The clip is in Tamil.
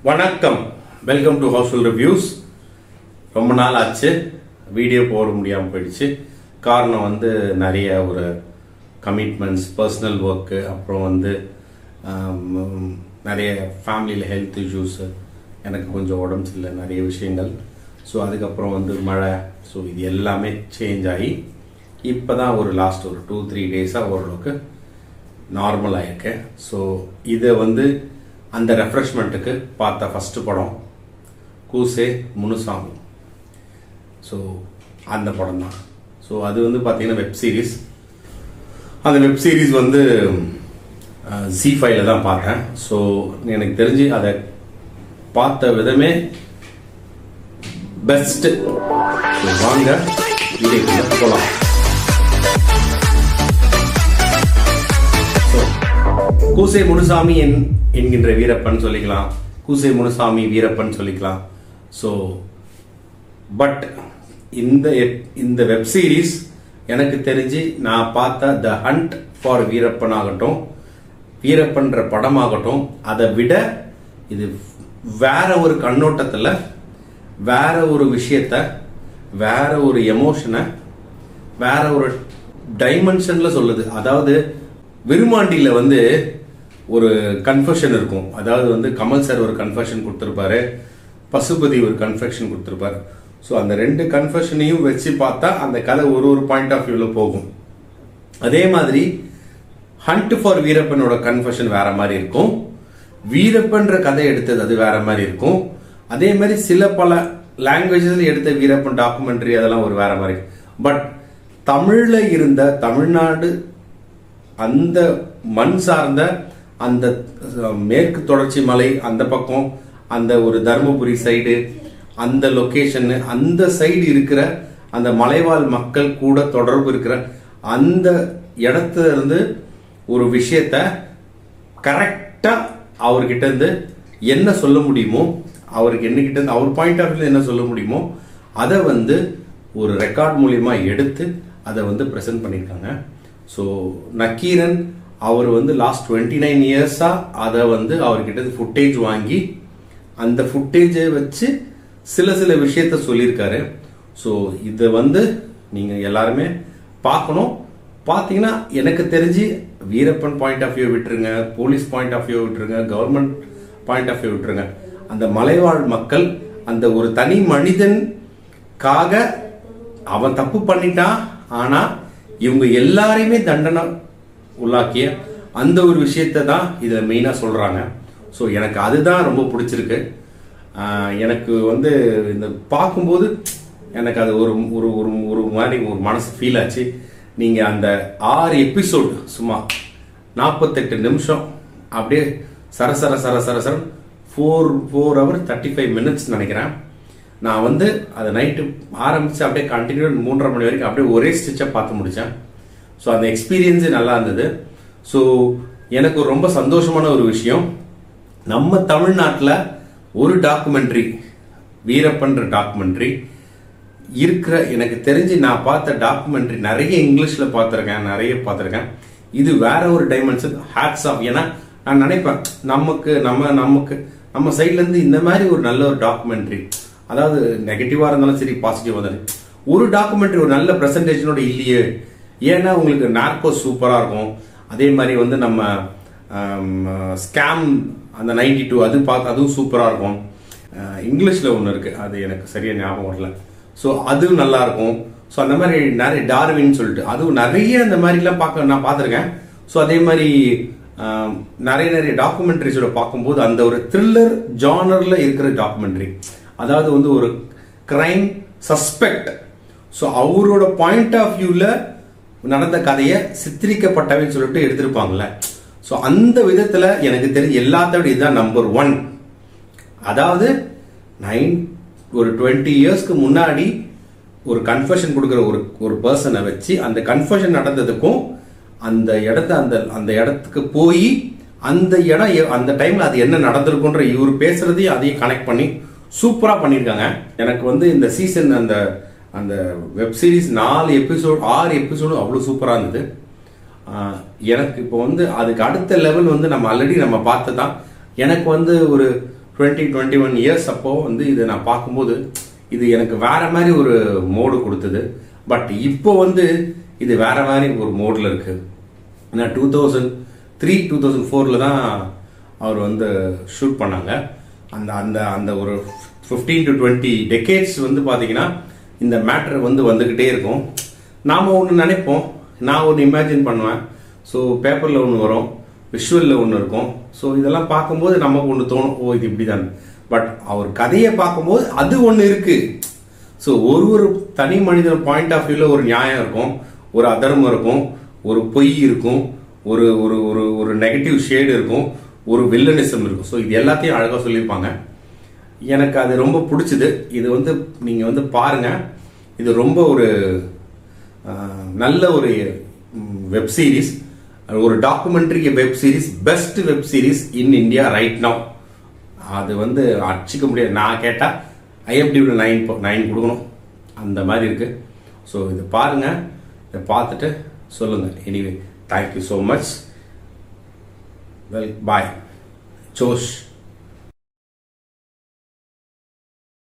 வணக்கம், வெல்கம் டு ஹவுஸ்ஃபுல் ரிவ்யூஸ். ரொம்ப நாள் ஆச்சு, வீடியோ போட முடியாமல் போயிடுச்சு. காரணம் வந்து நிறைய ஒரு கமிட்மெண்ட்ஸ், பர்சனல் ஒர்க்கு, அப்புறம் நிறைய ஃபேமிலியில் ஹெல்த் இஷ்யூஸு, எனக்கு கொஞ்சம் உடம்பு சரியில்லை, நிறைய விஷயங்கள். ஸோ அதுக்கப்புறம் மழை, ஸோ இது எல்லாமே சேஞ்ச் ஆகி இப்போ தான் ஒரு லாஸ்ட் ஒரு 2-3 டேஸாக ஓரளவுக்கு நார்மல் ஆகிருக்கேன். ஸோ இதை அந்த ரெஃப்ரெஷ்மெண்ட்டுக்கு பார்த்த ஃபஸ்ட்டு படம் கூசே முனுசாமி. ஸோ அந்த படம் தான். ஸோ அது பார்த்தீங்கன்னா வெப் சீரிஸ். அந்த வெப் சீரிஸ் ZEE5ல தான் பார்த்தேன். ஸோ எனக்கு தெரிஞ்சு அதை பார்த்த விதமே பெஸ்ட்டு. வாங்க வீடியோக்குள்ள போகலாம். கூசே முனுசாமி என்கின்ற வீரப்பன் சொல்லிக்கலாம், கூசே முனுசாமி வீரப்பன் சொல்லிக்கலாம். ஸோ பட் இந்த வெப் சீரிஸ் எனக்கு தெரிஞ்சு நான் பார்த்த த ஹண்ட் ஃபார் வீரப்பன் ஆகட்டும், வீரப்பன்ற படமாகட்டும், அதை விட இது வேற ஒரு கண்ணோட்டத்தில், வேற ஒரு விஷயத்த, வேற ஒரு எமோஷனை, வேற ஒரு டைமென்ஷன்ல சொல்லுது. அதாவது விருமாண்டியில ஒரு கன்ஃபெஷன் இருக்கும். அதாவது கமல் சார் ஒரு கன்ஃபெஷன் கொடுத்துருப்பாரு, பசுபதி ஒரு கன்ஃபெஷன் கொடுத்துருப்பாரு. ஸோ அந்த ரெண்டு கன்ஃபெஷனையும் வச்சு பார்த்தா அந்த கதை ஒரு பாயிண்ட் ஆஃப் வியூல போகும். அதே மாதிரி ஹண்ட் ஃபார் வீரப்பனோட கன்ஃபெஷன் வேற மாதிரி இருக்கும், வீரப்பன்ற கதை எடுத்தது அது வேற மாதிரி இருக்கும். அதே மாதிரி பல லாங்குவேஜஸ்ல எடுத்த வீரப்பன் டாக்குமெண்ட்ரி அதெல்லாம் ஒரு வேற மாதிரி. பட் தமிழ்ல இருந்த தமிழ்நாடு அந்த மண் சார்ந்த அந்த மேற்கு தொடர்ச்சி மலை அந்த பக்கம், அந்த ஒரு தருமபுரி சைடு, அந்த லொகேஷன், அந்த சைடு இருக்கிற அந்த மலைவாழ் மக்கள் கூட தொடர்பு இருக்கிற அந்த இடத்துல இருந்து ஒரு விஷயத்த கரெக்டா அவர்கிட்ட இருந்து என்ன சொல்ல முடியுமோ, அவருக்கு என்ன கிட்ட இருந்து அவர் பாயிண்ட் ஆஃப் வியூல என்ன சொல்ல முடியுமோ அதை ஒரு ரெக்கார்ட் மூலியமா எடுத்து அதை பிரசன்ட் பண்ணியிருக்காங்க. ஸோ நக்கீரன் அவர் லாஸ்ட் 29 இயர்ஸா அதை அவர்கிட்ட ஃபுட்டேஜ் வாங்கி அந்த ஃபுட்டேஜை வச்சு சில விஷயத்த சொல்லியிருக்காரு. ஸோ இதை நீங்க எல்லாருமே பார்க்கணும். பார்த்தீங்கன்னா எனக்கு தெரிஞ்சு வீரப்பன் பாயிண்ட் ஆஃப் வியூ விட்டுருங்க, போலீஸ் பாயிண்ட் ஆஃப் வியூ விட்டுருங்க, கவர்மெண்ட் பாயிண்ட் ஆஃப் வியூ விட்டுருங்க. அந்த மலைவாழ் மக்கள், அந்த ஒரு தனி மனிதனுக்காக அவன் தப்பு பண்ணிட்டான், ஆனா இவங்க எல்லாரையுமே தண்டனை உள்ளாக்கிய அந்த ஒரு விஷயத்தை தான் இதில் மெயினாக சொல்கிறாங்க. ஸோ எனக்கு அதுதான் ரொம்ப பிடிச்சிருக்கு. எனக்கு இந்த பார்க்கும்போது எனக்கு அது ஒரு ஒரு ஒரு மாதிரி ஒரு மனசு ஃபீல் ஆச்சு. நீங்கள் அந்த 6 எபிசோடு சும்மா 48 நிமிஷம் அப்படியே சரசர 4 hours 35 minutes நினைக்கிறேன். நான் அதை நைட்டு ஆரம்பிச்சு அப்படியே கண்டினியூ 3:30 மணி வரைக்கும் அப்படியே ஒரே ஸ்டிச்சா பார்த்து முடிச்சேன். ஸோ அந்த எக்ஸ்பீரியன்ஸே நல்லா இருந்தது. ஸோ எனக்கு ரொம்ப சந்தோஷமான ஒரு விஷயம், நம்ம தமிழ்நாட்டில் ஒரு டாக்குமெண்ட்ரி, வீரப்பன்ற டாக்குமெண்ட்ரி இருக்கிற, எனக்கு தெரிஞ்சு நான் பார்த்த டாக்குமெண்ட்ரி நிறைய இங்கிலீஷில் பார்த்துருக்கேன். இது வேற ஒரு டைமென்ஷன். Hats off. ஏன்னா நான் நினைப்பேன் நம்ம சைட்ல இருந்து இந்த மாதிரி ஒரு நல்ல ஒரு டாக்குமெண்ட்ரி, அதாவது நெகட்டிவா இருந்தாலும் சரி, பாசிட்டிவா இருந்தாலும் ஒரு டாக்குமெண்ட்ரி ஒரு நல்ல பிரசன்டேஷனோட இல்லையே. ஏன்னா உங்களுக்கு நார்கோஸ் சூப்பரா இருக்கும். அதே மாதிரி நம்ம ஸ்கேம் அந்த 92 அது பார்த்து அதுவும் சூப்பரா இருக்கும். இங்கிலீஷ்ல ஒன்று இருக்கு, அது எனக்கு சரியா ஞாபகம் வரல. ஸோ அதுவும் நல்லா இருக்கும். ஸோ அந்த மாதிரி நிறைய டார்வின் சொல்லிட்டு அதுவும் நிறைய அந்த மாதிரிலாம் நான் பார்த்துருக்கேன். ஸோ அதே மாதிரி நிறைய டாக்குமெண்ட்ரிஸோட பார்க்கும்போது அந்த ஒரு த்ரில்லர் ஜானர்ல இருக்கிற டாக்குமெண்ட்ரி, அதாவது ஒரு கிரைம் சஸ்பெக்ட், ஸோ அவரோட பாயிண்ட் ஆஃப் வியூல நடந்த கதையை சித்தரிக்கப்பட்டவன்னு சொல்லிட்டு எடுத்திருப்பாங்கல்ல. ஸோ அந்த விதத்துல எனக்கு தெரிஞ்ச எல்லாத்த விட இதுதான் நம்பர் 1. அதாவது ஒரு 20 இயர்ஸ்க்கு முன்னாடி ஒரு கன்ஃபெஷன் கொடுக்குற ஒரு பர்சனை வச்சு அந்த கன்ஃபெஷன் நடந்ததுக்கும் அந்த இடத்துக்கு போய் அந்த இடம் அந்த டைம்ல அது என்ன நடந்திருக்குன்ற இவர் பேசுறதையும் அதையும் கனெக்ட் பண்ணி சூப்பரா பண்ணிருக்காங்க. எனக்கு இந்த சீசன் அந்த வெப் சீரிஸ் 6 எபிசோடு அவ்வளவு சூப்பரா இருந்தது. எனக்கு இப்போ அதுக்கு அடுத்த லெவல் நம்ம ஆல்ரெடி நம்ம பார்த்ததான். எனக்கு ஒரு 21 இயர்ஸ் அப்போ வந்து இதை நான் பார்க்கும்போது இது எனக்கு வேற மாதிரி ஒரு மோடு கொடுத்தது. பட் இப்போ வந்து இது வேற மாதிரி ஒரு மோடில் இருக்கு. ஏன்னா 2003-2004 தான் அவர் வந்து ஷூட் பண்ணாங்க. அந்த அந்த அந்த ஒரு 15 to 20 டெக்கேட்ஸ் வந்து பார்த்தீங்கன்னா இந்த மேட்டர் வந்து வந்துக்கிட்டே இருக்கும். நாம் ஒன்று நினைப்போம், நான் ஒன்று இமேஜின் பண்ணுவேன். ஸோ பேப்பரில் ஒன்று வரும், விஷுவலில் ஒன்று இருக்கும். ஸோ இதெல்லாம் பார்க்கும்போது நமக்கு ஒன்று தோணும், ஓ இது இப்படி தான். பட் அவர் கதையை பார்க்கும்போது அது ஒன்று இருக்கு. ஸோ ஒரு தனி மனிதன் பாயிண்ட் ஆஃப் வியூவில் ஒரு நியாயம் இருக்கும், ஒரு அதர்மம் இருக்கும், ஒரு பொய் இருக்கும், ஒரு ஒரு ஒரு ஒரு நெகட்டிவ் ஷேடு இருக்கும், ஒரு வில்லனிசம் இருக்கும். ஸோ இது எல்லாத்தையும் அழகாக சொல்லியிருப்பாங்க. எனக்கு அது ரொம்ப பிடிச்சது. இது வந்து நீங்கள் வந்து பாருங்க, இது ரொம்ப ஒரு நல்ல ஒரு வெப் சீரிஸ், ஒரு documentary web series, best web series in India right now. அது வந்து அடிச்சிக்க முடியாது. நான் கேட்டால் IMDb 9 கொடுக்கணும், அந்த மாதிரி இருக்கு. ஸோ இதை பாருங்க, இதை பார்த்துட்டு சொல்லுங்க. Anyway thank you so much. Well bye. ஜோஷ்.